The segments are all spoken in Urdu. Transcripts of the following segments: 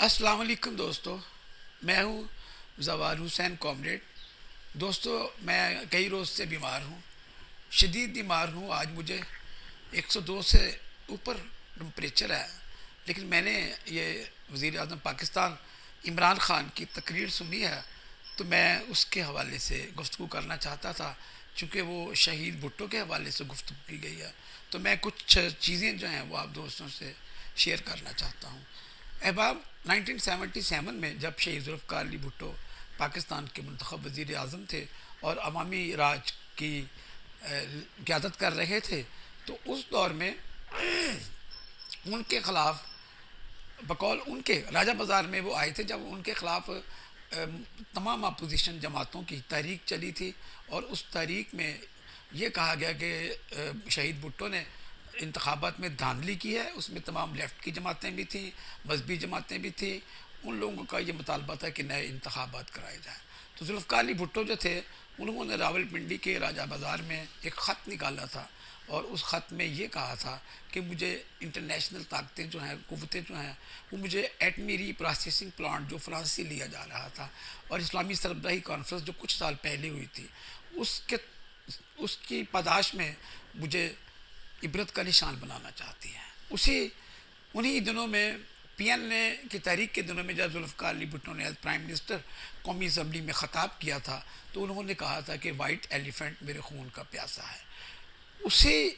السلام علیکم دوستو، میں ہوں زوال حسین کامریڈ۔ دوستو، میں کئی روز سے بیمار ہوں، شدید بیمار ہوں۔ آج مجھے 102 سے اوپر ٹمپریچر ہے، لیکن میں نے یہ وزیر اعظم پاکستان عمران خان کی تقریر سنی ہے، تو میں اس کے حوالے سے گفتگو کرنا چاہتا تھا، چونکہ وہ شہید بھٹو کے حوالے سے گفتگو کی گئی ہے، تو میں کچھ چیزیں جو ہیں وہ آپ دوستوں سے شیئر کرنا چاہتا ہوں۔ احباب، 1977 میں جب شہید ذوالفقار علی بھٹو پاکستان کے منتخب وزیر اعظم تھے اور عوامی راج کی قیادت کر رہے تھے، تو اس دور میں ان کے خلاف، بقول ان کے راجہ بازار میں وہ آئے تھے جب ان کے خلاف تمام اپوزیشن جماعتوں کی تحریک چلی تھی، اور اس تحریک میں یہ کہا گیا کہ شہید بھٹو نے انتخابات میں دھاندلی کی ہے۔ اس میں تمام لیفٹ کی جماعتیں بھی تھیں، مذہبی جماعتیں بھی تھیں، ان لوگوں کا یہ مطالبہ تھا کہ نئے انتخابات کرائے جائیں۔ تو ذوالفقار علی بھٹو جو تھے، انہوں نے راول پنڈی کے راجہ بازار میں ایک خط نکالا تھا، اور اس خط میں یہ کہا تھا کہ مجھے انٹرنیشنل طاقتیں جو ہیں، قوتیں جو ہیں، وہ مجھے ایٹمی ری پروسیسنگ پلانٹ جو فرانس سے لیا جا رہا تھا، اور اسلامی سربراہی کانفرنس جو کچھ سال پہلے ہوئی تھی، اس کی پاداش میں مجھے عبرت کا نشان بنانا چاہتی ہیں۔ انہی دنوں میں پی این اے کی تحریک کے دنوں میں جب ذوالفقار علی بھٹو نے ایز پرائم منسٹر قومی اسمبلی میں خطاب کیا تھا، تو انہوں نے کہا تھا کہ وائٹ ایلیفینٹ میرے خون کا پیاسا ہے۔ اسی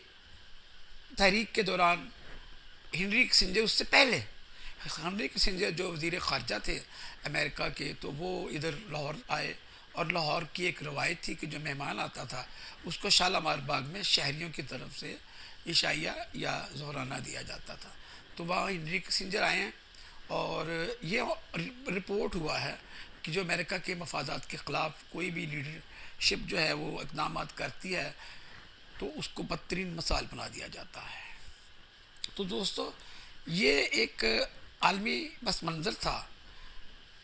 تحریک کے دوران ہنری کسنجر، اس سے پہلے ہنری کسنجر جو وزیر خارجہ تھے امریکہ کے، تو وہ ادھر لاہور آئے، اور لاہور کی ایک روایت تھی کہ جو مہمان آتا تھا اس کو شالامار باغ میں شہریوں کی طرف سے عشائیہ یا ظہرانہ دیا جاتا تھا۔ تو وہاں ہنری کسنجر آئے ہیں، اور یہ رپورٹ ہوا ہے کہ جو امریکہ کے مفادات کے خلاف کوئی بھی لیڈرشپ جو ہے وہ اقدامات کرتی ہے، تو اس کو بدترین مثال بنا دیا جاتا ہے۔ تو دوستو، یہ ایک عالمی بس منظر تھا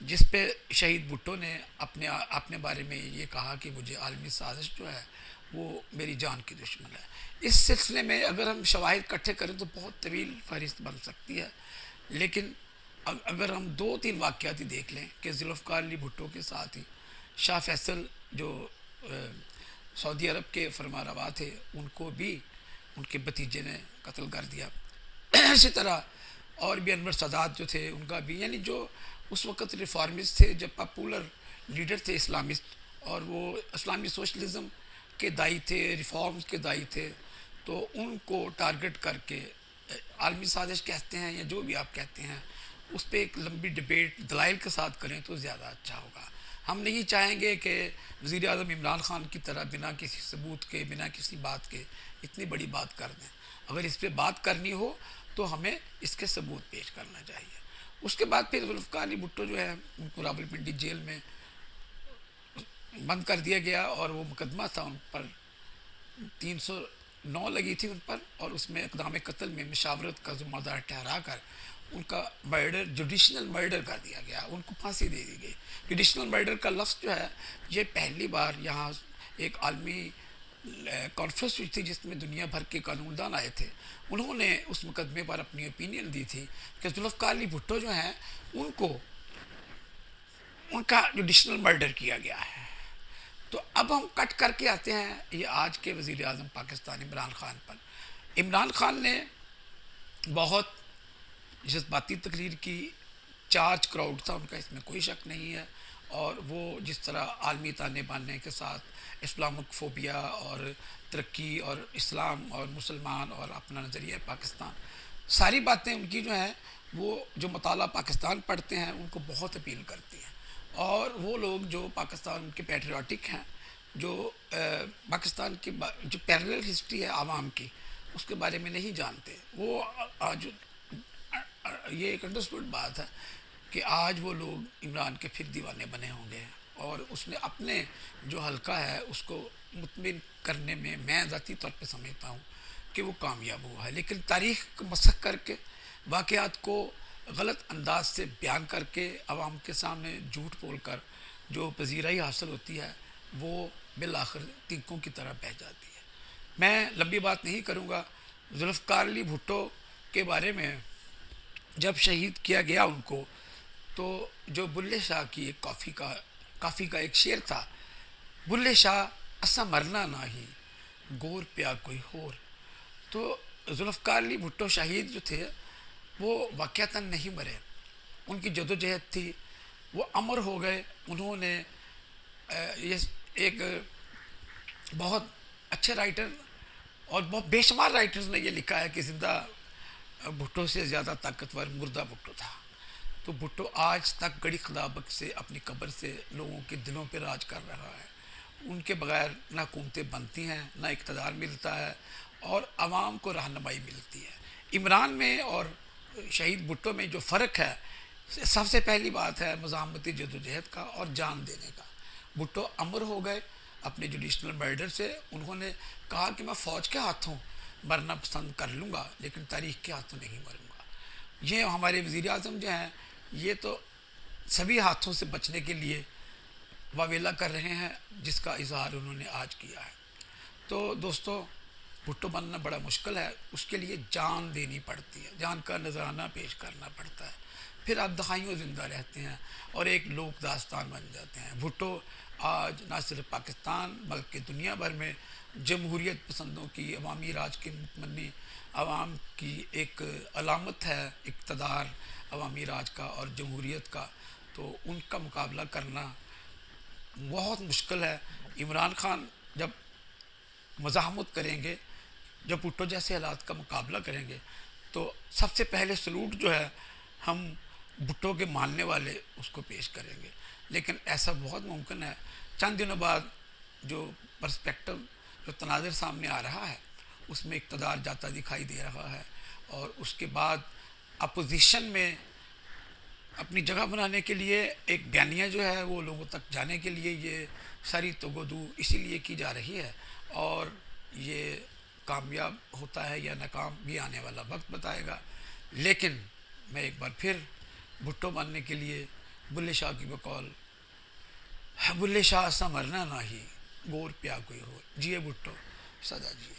جس پہ شہید بھٹو نے اپنے بارے میں یہ کہا کہ مجھے عالمی سازش جو ہے وہ میری جان کی دشمن ہے۔ اس سلسلے میں اگر ہم شواہد اکٹھے کریں تو بہت طویل فہرست بن سکتی ہے، لیکن اگر ہم 2-3 واقعات ہی دیکھ لیں کہ ذوالفقار علی بھٹو کے ساتھ ہی شاہ فیصل جو سعودی عرب کے فرما روا تھے، ان کو بھی ان کے بھتیجے نے قتل کر دیا۔ اسی طرح اور بھی انور سادات جو تھے، ان کا بھی، یعنی جو اس وقت ریفارمسٹ تھے، جو پاپولر لیڈر تھے اسلامسٹ، اور وہ اسلامی سوشلزم کے دائی تھے، ریفارمز کے دائی تھے، تو ان کو ٹارگٹ کر کے عالمی سازش کہتے ہیں یا جو بھی آپ کہتے ہیں، اس پہ ایک لمبی ڈبیٹ دلائل کے ساتھ کریں تو زیادہ اچھا ہوگا۔ ہم نہیں چاہیں گے کہ وزیر اعظم عمران خان کی طرح بنا کسی ثبوت کے، بنا کسی بات کے اتنی بڑی بات کر دیں۔ اگر اس پہ بات کرنی ہو تو ہمیں اس کے ثبوت پیش کرنا چاہیے۔ اس کے بعد پھر ذوالفقار علی بھٹو جو ہے، ان کو راول پنڈی جیل میں بند کر دیا گیا، اور وہ مقدمہ تھا ان پر، 309 لگی تھی ان پر، اور اس میں اقدام قتل میں مشاورت کا ذمہ دار ٹھہرا کر ان کا مرڈر، جوڈیشنل مرڈر کر دیا گیا، ان کو پھانسی دے دی گئی۔ جوڈیشنل مرڈر کا لفظ جو ہے، یہ پہلی بار یہاں ایک عالمی کانفرنس ہوئی تھی جس میں دنیا بھر کے قانون دان آئے تھے، انہوں نے اس مقدمے پر اپنی اوپینین دی تھی کہ ذوالفقار علی بھٹو جو ہیں، ان کا جوڈیشنل مرڈر کیا گیا ہے۔ تو اب ہم کٹ کر کے آتے ہیں یہ آج کے وزیر اعظم پاکستان عمران خان پر۔ عمران خان نے بہت جذباتی تقریر کی، چارج کراؤڈ تھا ان کا، اس میں کوئی شک نہیں ہے، اور وہ جس طرح عالمی تانے بانے کے ساتھ اسلامک فوبیا اور ترقی اور اسلام اور مسلمان اور اپنا نظریہ پاکستان، ساری باتیں ان کی جو ہیں، وہ جو مطالعہ پاکستان پڑھتے ہیں ان کو بہت اپیل کرتی ہیں، اور وہ لوگ جو پاکستان کے پیٹریوٹک ہیں، جو پاکستان کی جو پیرلل ہسٹری ہے عوام کی، اس کے بارے میں نہیں جانتے، وہ آج یہ ایک انڈرسٹوڈ بات ہے کہ آج وہ لوگ عمران کے پھر دیوانے بنے ہوں گے، اور اس نے اپنے جو حلقہ ہے اس کو مطمئن کرنے میں میں ذاتی طور پہ سمجھتا ہوں کہ وہ کامیاب ہوا ہے، لیکن تاریخ کو مسخ کر کے، واقعات کو غلط انداز سے بیان کر کے، عوام کے سامنے جھوٹ بول کر جو پذیرائی حاصل ہوتی ہے، وہ بالآخر تنکوں کی طرح بہہ جاتی ہے۔ میں لمبی بات نہیں کروں گا۔ ذوالفقار علی بھٹو کے بارے میں جب شہید کیا گیا ان کو، تو جو بلے شاہ کی ایک کافی کا ایک شعر تھا، بلے شاہ اسا مرنا نہ ہی گور پیا کوئی ہور. تو ذوالفقار علی بھٹو شہید جو تھے وہ واقعتاً نہیں مرے، ان کی جدوجہد تھی، وہ امر ہو گئے. انہوں نے یہ ایک بہت اچھے رائٹر اور بہت بے شمار رائٹرز نے یہ لکھا ہے کہ زندہ بھٹو سے زیادہ طاقتور مردہ بھٹو تھا. تو بھٹو آج تک گڑی خدابت سے اپنی قبر سے لوگوں کے دلوں پہ راج کر رہا ہے. ان کے بغیر نہ حکومتیں بنتی ہیں، نہ اقتدار ملتا ہے، اور عوام کو رہنمائی ملتی ہے. عمران میں اور شہید بھٹو میں جو فرق ہے، سب سے پہلی بات ہے مزاحمتی جدوجہد کا اور جان دینے کا. بھٹو امر ہو گئے اپنے جوڈیشنل مرڈر سے. انہوں نے کہا کہ میں فوج کے ہاتھوں مرنا پسند کر لوں گا لیکن تاریخ کے ہاتھوں نہیں مروں گا. یہ ہمارے وزیر اعظم جو ہیں یہ تو سبھی ہاتھوں سے بچنے کے لیے واویلا کر رہے ہیں، جس کا اظہار انہوں نے آج کیا ہے. تو دوستو، بھٹو بننا بڑا مشکل ہے، اس کے لیے جان دینی پڑتی ہے، جان کا نذرانہ پیش کرنا پڑتا ہے، پھر آپ دہائیوں زندہ رہتے ہیں اور ایک لوک داستان بن جاتے ہیں. بھٹو آج نہ صرف پاکستان بلکہ دنیا بھر میں جمہوریت پسندوں کی، عوامی راج کے متمنی عوام کی ایک علامت ہے، اقتدار عوامی راج کا اور جمہوریت کا. تو ان کا مقابلہ کرنا بہت مشکل ہے. عمران خان جب مزاحمت کریں گے، جب بھٹو جیسے حالات کا مقابلہ کریں گے، تو سب سے پہلے سلوٹ جو ہے ہم بھٹو کے ماننے والے اس کو پیش کریں گے. لیکن ایسا بہت ممکن ہے چند دنوں بعد جو پرسپیکٹو، جو تناظر سامنے آ رہا ہے اس میں اقتدار جاتا دکھائی دے رہا ہے، اور اس کے بعد اپوزیشن میں اپنی جگہ بنانے کے لیے ایک بیانیہ جو ہے وہ لوگوں تک جانے کے لیے یہ ساری تگودو اسی لیے کی جا رہی ہے. اور یہ کامیاب ہوتا ہے یا ناکام بھی آنے والا وقت بتائے گا. لیکن میں ایک بار پھر بھٹو بننے کے لیے بلے شاہ کی بقول بلے شاہ سا مرنا نہ ہی گور پیا کوئی ہو، جیے بھٹو سدا جیے.